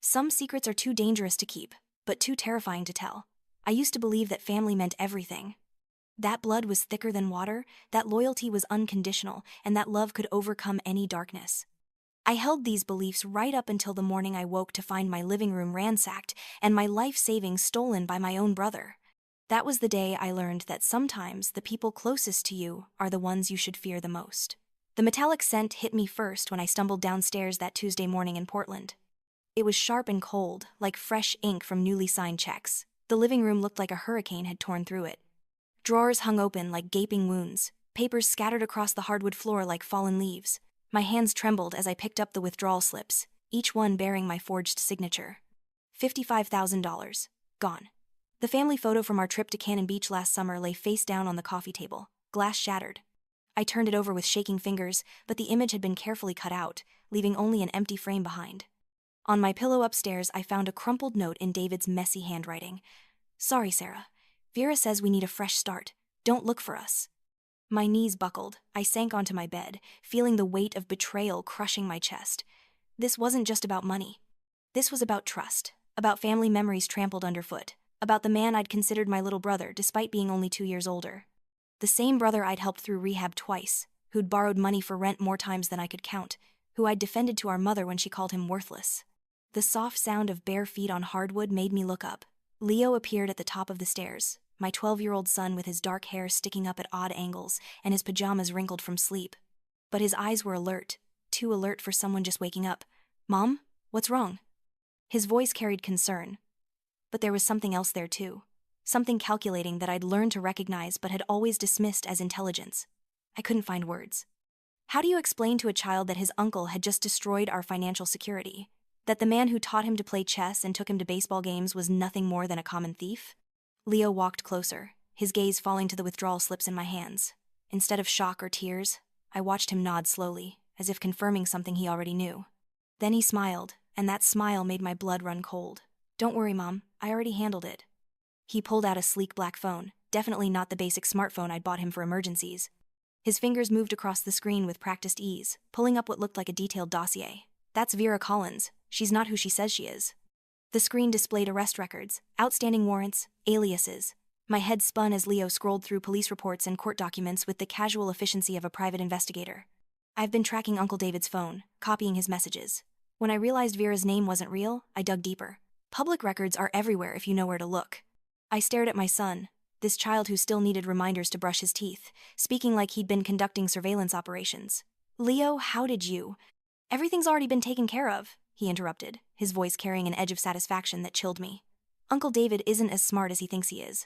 Some secrets are too dangerous to keep, but too terrifying to tell. I used to believe that family meant everything. That blood was thicker than water, that loyalty was unconditional, and that love could overcome any darkness. I held these beliefs right up until the morning I woke to find my living room ransacked and my life savings stolen by my own brother. That was the day I learned that sometimes the people closest to you are the ones you should fear the most. The metallic scent hit me first when I stumbled downstairs that Tuesday morning in Portland. It was sharp and cold, like fresh ink from newly signed checks. The living room looked like a hurricane had torn through it. Drawers hung open like gaping wounds, papers scattered across the hardwood floor like fallen leaves. My hands trembled as I picked up the withdrawal slips, each one bearing my forged signature. $55,000. Gone. The family photo from our trip to Cannon Beach last summer lay face down on the coffee table, glass shattered. I turned it over with shaking fingers, but the image had been carefully cut out, leaving only an empty frame behind. On my pillow upstairs, I found a crumpled note in David's messy handwriting. "Sorry, Sarah. Vera says we need a fresh start. Don't look for us." My knees buckled. I sank onto my bed, feeling the weight of betrayal crushing my chest. This wasn't just about money. This was about trust, about family memories trampled underfoot, about the man I'd considered my little brother despite being only 2 years older. The same brother I'd helped through rehab twice, who'd borrowed money for rent more times than I could count, who I'd defended to our mother when she called him worthless. The soft sound of bare feet on hardwood made me look up. Leo appeared at the top of the stairs, my 12-year-old son with his dark hair sticking up at odd angles and his pajamas wrinkled from sleep. But his eyes were alert, too alert for someone just waking up. "Mom, what's wrong?" His voice carried concern. But there was something else there too. Something calculating that I'd learned to recognize but had always dismissed as intelligence. I couldn't find words. How do you explain to a child that his uncle had just destroyed our financial security? That the man who taught him to play chess and took him to baseball games was nothing more than a common thief? Leo walked closer, his gaze falling to the withdrawal slips in my hands. Instead of shock or tears, I watched him nod slowly, as if confirming something he already knew. Then he smiled, and that smile made my blood run cold. "Don't worry, Mom, I already handled it." He pulled out a sleek black phone, definitely not the basic smartphone I'd bought him for emergencies. His fingers moved across the screen with practiced ease, pulling up what looked like a detailed dossier. "That's Vera Collins. She's not who she says she is." The screen displayed arrest records, outstanding warrants, aliases. My head spun as Leo scrolled through police reports and court documents with the casual efficiency of a private investigator. I've been tracking Uncle David's phone, copying his messages. When I realized Vera's name wasn't real, I dug deeper. Public records are everywhere if you know where to look. I stared at my son, this child who still needed reminders to brush his teeth, speaking like he'd been conducting surveillance operations. "Leo, how did you—" "Everything's already been taken care of," he interrupted, his voice carrying an edge of satisfaction that chilled me. "Uncle David isn't as smart as he thinks he is."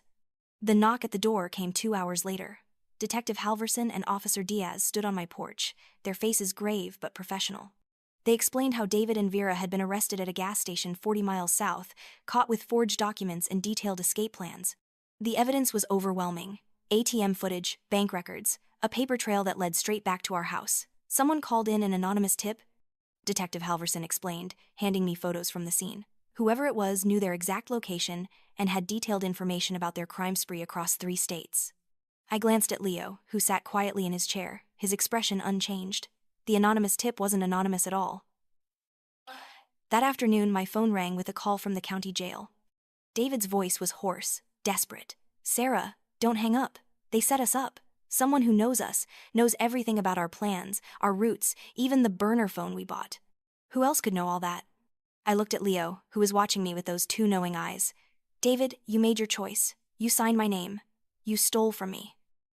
The knock at the door came 2 hours later. Detective Halverson and Officer Diaz stood on my porch, their faces grave but professional. They explained how David and Vera had been arrested at a gas station 40 miles south, caught with forged documents and detailed escape plans. The evidence was overwhelming. ATM footage, bank records, a paper trail that led straight back to our house. Someone called in an anonymous tip, Detective Halverson explained, handing me photos from the scene. Whoever it was knew their exact location and had detailed information about their crime spree across 3 states. I glanced at Leo, who sat quietly in his chair, his expression unchanged. The anonymous tip wasn't anonymous at all. That afternoon, my phone rang with a call from the county jail. David's voice was hoarse, desperate. "Sarah, don't hang up. They set us up. Someone who knows us, knows everything about our plans, our routes, even the burner phone we bought. Who else could know all that?" I looked at Leo, who was watching me with those 2 knowing eyes. "David, you made your choice. You signed my name. You stole from me.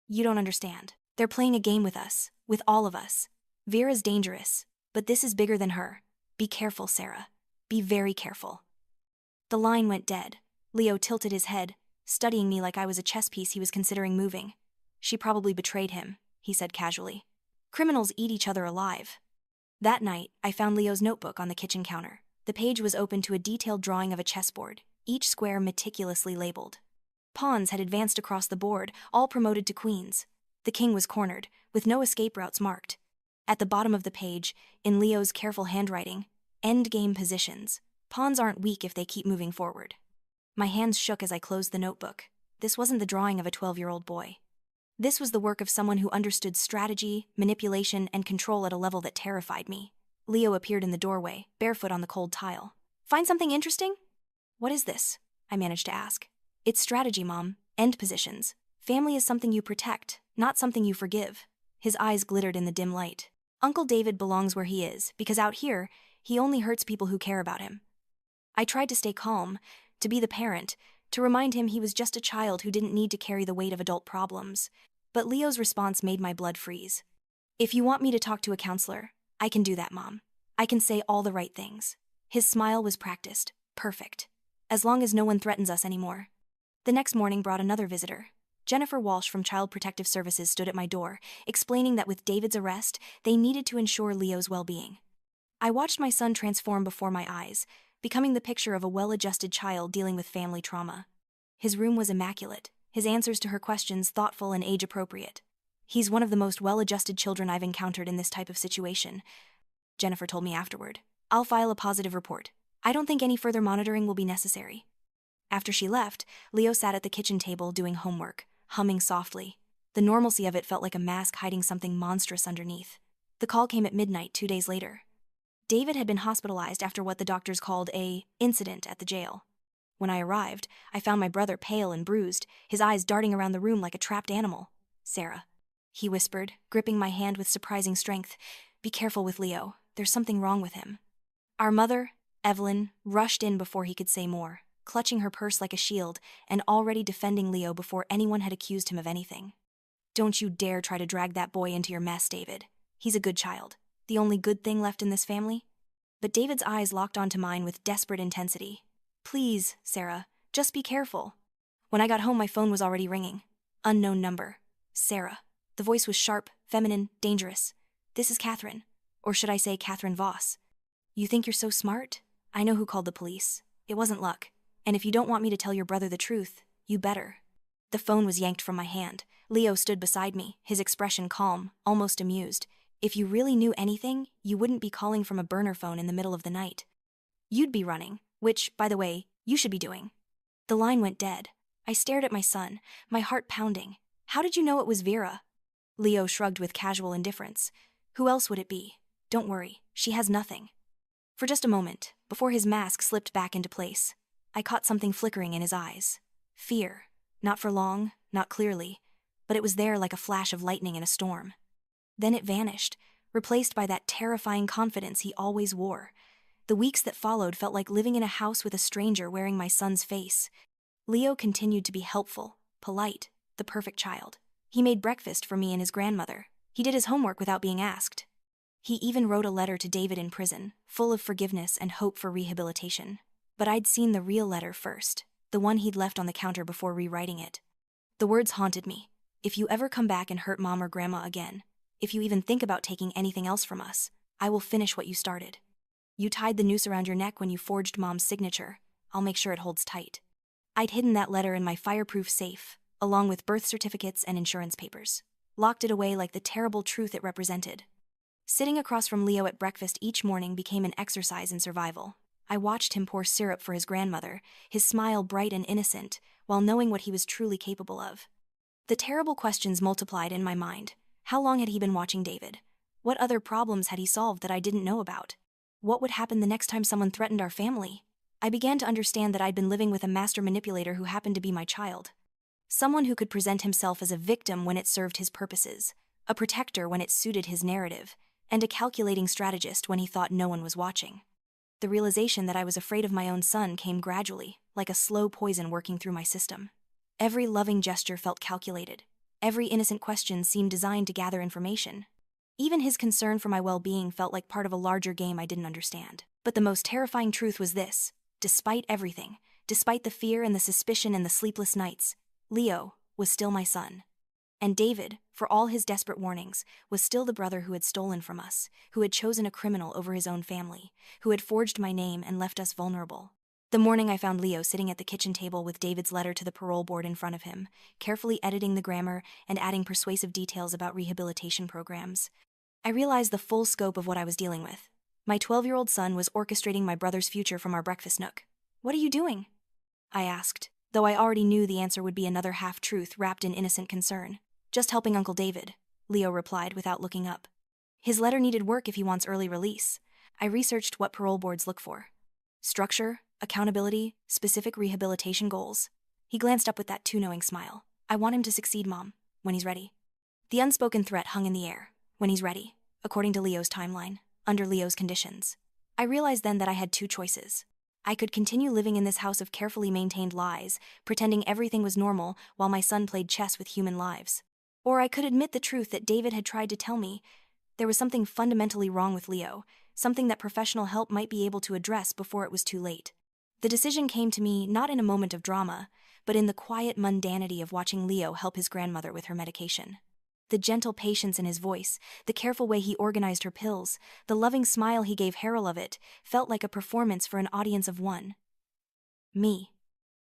You don't understand. They're playing a game with us, with all of us. Vera's dangerous, but this is bigger than her. Be careful, Sarah. Be very careful." The line went dead. Leo tilted his head, studying me like I was a chess piece he was considering moving. "She probably betrayed him," he said casually. "Criminals eat each other alive." That night, I found Leo's notebook on the kitchen counter. The page was open to a detailed drawing of a chessboard, each square meticulously labeled. Pawns had advanced across the board, all promoted to queens. The king was cornered, with no escape routes marked. At the bottom of the page, in Leo's careful handwriting, "Endgame positions. Pawns aren't weak if they keep moving forward." My hands shook as I closed the notebook. This wasn't the drawing of a 12-year-old boy. This was the work of someone who understood strategy, manipulation, and control at a level that terrified me. Leo appeared in the doorway, barefoot on the cold tile. Find something interesting? What is this? I managed to ask. It's strategy, Mom. End positions. Family is something you protect, not something you forgive. His eyes glittered in the dim light. Uncle David belongs where he is, because out here, he only hurts people who care about him. I tried to stay calm, to be the parent, to remind him he was just a child who didn't need to carry the weight of adult problems. But Leo's response made my blood freeze. If you want me to talk to a counselor, I can do that, Mom. I can say all the right things. His smile was practiced, perfect. As long as no one threatens us anymore. The next morning brought another visitor. Jennifer Walsh from Child Protective Services stood at my door, explaining that with David's arrest, they needed to ensure Leo's well-being. I watched my son transform before my eyes, becoming the picture of a well-adjusted child dealing with family trauma. His room was immaculate, his answers to her questions thoughtful and age-appropriate. He's one of the most well-adjusted children I've encountered in this type of situation, Jennifer told me afterward. I'll file a positive report. I don't think any further monitoring will be necessary. After she left, Leo sat at the kitchen table doing homework, humming softly. The normalcy of it felt like a mask hiding something monstrous underneath. The call came at midnight 2 days later. David had been hospitalized after what the doctors called an incident at the jail. When I arrived, I found my brother pale and bruised, his eyes darting around the room like a trapped animal. "Sarah," he whispered, gripping my hand with surprising strength. "Be careful with Leo. There's something wrong with him." Our mother, Evelyn, rushed in before he could say more, clutching her purse like a shield and already defending Leo before anyone had accused him of anything. "Don't you dare try to drag that boy into your mess, David. He's a good child. The only good thing left in this family." But David's eyes locked onto mine with desperate intensity. "Please, Sarah, just be careful." When I got home, my phone was already ringing. Unknown number. Sarah. The voice was sharp, feminine, dangerous. "This is Catherine. Or should I say Catherine Voss. You think you're so smart? I know who called the police. It wasn't luck. And if you don't want me to tell your brother the truth, you better." The phone was yanked from my hand. Leo stood beside me, his expression calm, almost amused. "If you really knew anything, you wouldn't be calling from a burner phone in the middle of the night. You'd be running, which, by the way, you should be doing." The line went dead. I stared at my son, my heart pounding. "How did you know it was Vera?" Leo shrugged with casual indifference. "Who else would it be? Don't worry, she has nothing." For just a moment, before his mask slipped back into place, I caught something flickering in his eyes. Fear. Not for long, not clearly, but it was there like a flash of lightning in a storm. Then it vanished, replaced by that terrifying confidence he always wore. The weeks that followed felt like living in a house with a stranger wearing my son's face. Leo continued to be helpful, polite, the perfect child. He made breakfast for me and his grandmother. He did his homework without being asked. He even wrote a letter to David in prison, full of forgiveness and hope for rehabilitation. But I'd seen the real letter first, the one he'd left on the counter before rewriting it. The words haunted me. "If you ever come back and hurt Mom or Grandma again, if you even think about taking anything else from us, I will finish what you started. You tied the noose around your neck when you forged Mom's signature. I'll make sure it holds tight." I'd hidden that letter in my fireproof safe, along with birth certificates and insurance papers. Locked it away like the terrible truth it represented. Sitting across from Leo at breakfast each morning became an exercise in survival. I watched him pour syrup for his grandmother, his smile bright and innocent, while knowing what he was truly capable of. The terrible questions multiplied in my mind. How long had he been watching David? What other problems had he solved that I didn't know about? What would happen the next time someone threatened our family? I began to understand that I'd been living with a master manipulator who happened to be my child. Someone who could present himself as a victim when it served his purposes, a protector when it suited his narrative, and a calculating strategist when he thought no one was watching. The realization that I was afraid of my own son came gradually, like a slow poison working through my system. Every loving gesture felt calculated. Every innocent question seemed designed to gather information. Even his concern for my well-being felt like part of a larger game I didn't understand. But the most terrifying truth was this: despite everything, despite the fear and the suspicion and the sleepless nights, Leo was still my son. And David, for all his desperate warnings, was still the brother who had stolen from us, who had chosen a criminal over his own family, who had forged my name and left us vulnerable. The morning I found Leo sitting at the kitchen table with David's letter to the parole board in front of him, carefully editing the grammar and adding persuasive details about rehabilitation programs. I realized the full scope of what I was dealing with. My 12-year-old son was orchestrating my brother's future from our breakfast nook. "What are you doing?" I asked, though I already knew the answer would be another half-truth wrapped in innocent concern. "Just helping Uncle David," Leo replied without looking up. "His letter needed work if he wants early release. I researched what parole boards look for." Structure, accountability, specific rehabilitation goals. He glanced up with that too knowing smile. I want him to succeed, Mom, when he's ready. The unspoken threat hung in the air. When he's ready, according to Leo's timeline, under Leo's conditions. I realized then that I had two choices. I could continue living in this house of carefully maintained lies, pretending everything was normal while my son played chess with human lives. Or I could admit the truth that David had tried to tell me. There was something fundamentally wrong with Leo, something that professional help might be able to address before it was too late. The decision came to me not in a moment of drama, but in the quiet mundanity of watching Leo help his grandmother with her medication. The gentle patience in his voice, the careful way he organized her pills, the loving smile he gave Harold of it, felt like a performance for an audience of one. Me.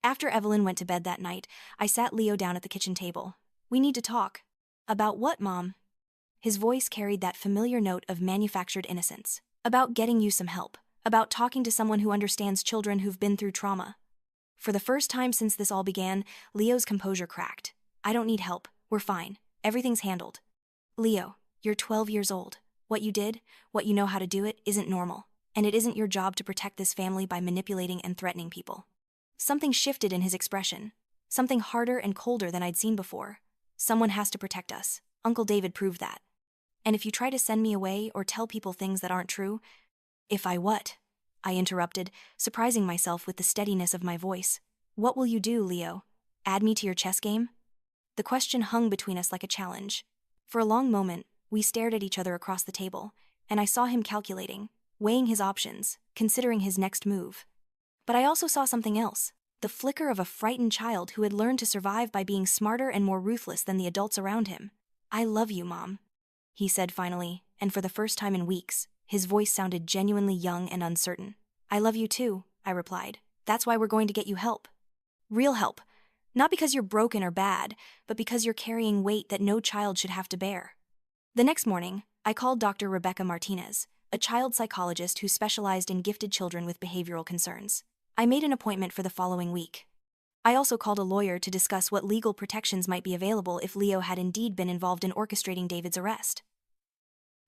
After Evelyn went to bed that night, I sat Leo down at the kitchen table. We need to talk. About what, Mom? His voice carried that familiar note of manufactured innocence. About getting you some help. About talking to someone who understands children who've been through trauma. For the first time since this all began, Leo's composure cracked. I don't need help. We're fine. Everything's handled. Leo, you're 12 years old. What you did, what you know how to do it, isn't normal. And it isn't your job to protect this family by manipulating and threatening people. Something shifted in his expression. Something harder and colder than I'd seen before. Someone has to protect us. Uncle David proved that. And if you try to send me away or tell people things that aren't true... If I what? I interrupted, surprising myself with the steadiness of my voice. What will you do, Leo? Add me to your chess game? The question hung between us like a challenge. For a long moment, we stared at each other across the table, and I saw him calculating, weighing his options, considering his next move. But I also saw something else, the flicker of a frightened child who had learned to survive by being smarter and more ruthless than the adults around him. I love you, Mom, he said finally, and for the first time in weeks, his voice sounded genuinely young and uncertain. I love you too, I replied. That's why we're going to get you help. Real help. Not because you're broken or bad, but because you're carrying weight that no child should have to bear. The next morning, I called Dr. Rebecca Martinez, a child psychologist who specialized in gifted children with behavioral concerns. I made an appointment for the following week. I also called a lawyer to discuss what legal protections might be available if Leo had indeed been involved in orchestrating David's arrest.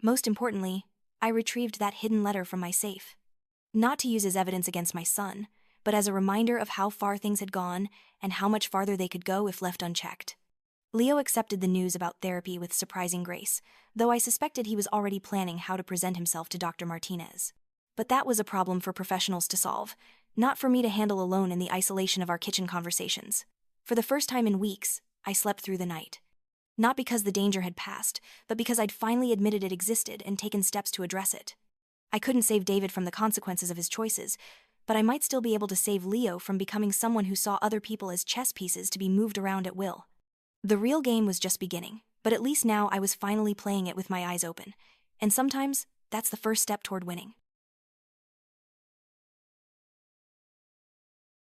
Most importantly, I retrieved that hidden letter from my safe. Not to use as evidence against my son, but as a reminder of how far things had gone and how much farther they could go if left unchecked. Leo accepted the news about therapy with surprising grace, though I suspected he was already planning how to present himself to Dr. Martinez. But that was a problem for professionals to solve, not for me to handle alone in the isolation of our kitchen conversations. For the first time in weeks, I slept through the night. Not because the danger had passed, but because I'd finally admitted it existed and taken steps to address it. I couldn't save David from the consequences of his choices, but I might still be able to save Leo from becoming someone who saw other people as chess pieces to be moved around at will. The real game was just beginning, but at least now I was finally playing it with my eyes open. And sometimes, that's the first step toward winning.